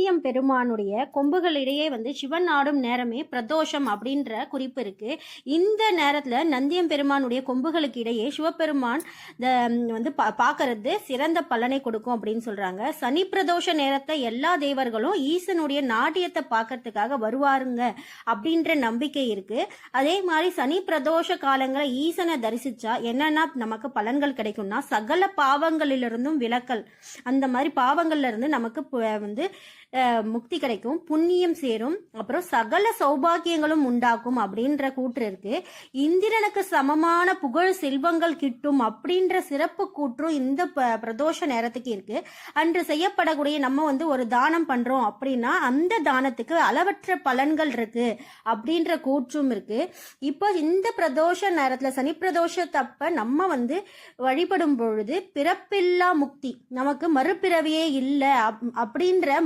நந்தியம் பெருமானுடைய கொம்புகளிடையே சிவன் ஆடும் நேரமே பிரதோஷம் அப்படின்ற குறிப்பு இருக்கு. இந்த நேரத்துல நந்தியம் பெருமானுடைய கொம்புகளுக்கு இடையே சிவபெருமான் பார்க்கறது சிறந்த பலனை கொடுக்கும் அப்படின்னு சொல்றாங்க. சனி பிரதோஷ நேரத்தை எல்லா தேவர்களும் ஈசனுடைய நாட்டியத்தை பார்க்கறதுக்காக வருவாருங்க அப்படின்ற நம்பிக்கை இருக்கு. அதே மாதிரி சனி பிரதோஷ காலங்களை ஈசனை தரிசிச்சா என்னன்னா நமக்கு பலன்கள் கிடைக்கும்னா சகல பாவங்களிலிருந்தும் விலக்கல், அந்த மாதிரி பாவங்கள்ல இருந்து நமக்கு முக்தி கிடைக்கும், புண்ணியம் சேரும், அப்புறம் சகல சௌபாகியங்களும் உண்டாக்கும் அப்படின்ற கூற்று இருக்கு. இந்திரனுக்கு சமமான புகழ் செல்வங்கள் கிட்டும் அப்படின்ற சிறப்பு கூற்றும் இந்த பிரதோஷ நேரத்துக்கு இருக்கு. அன்று செய்யப்படக்கூடிய நம்ம ஒரு தானம் பண்றோம் அப்படின்னா அந்த தானத்துக்கு அளவற்ற பலன்கள் இருக்கு அப்படின்ற கூற்றும் இருக்கு. இப்போ இந்த பிரதோஷ நேரத்துல சனி பிரதோஷத்தப்ப நம்ம வழிபடும் பொழுது பிறப்பில்லா முக்தி, நமக்கு மறுபிறவியே இல்லை அப்படின்ற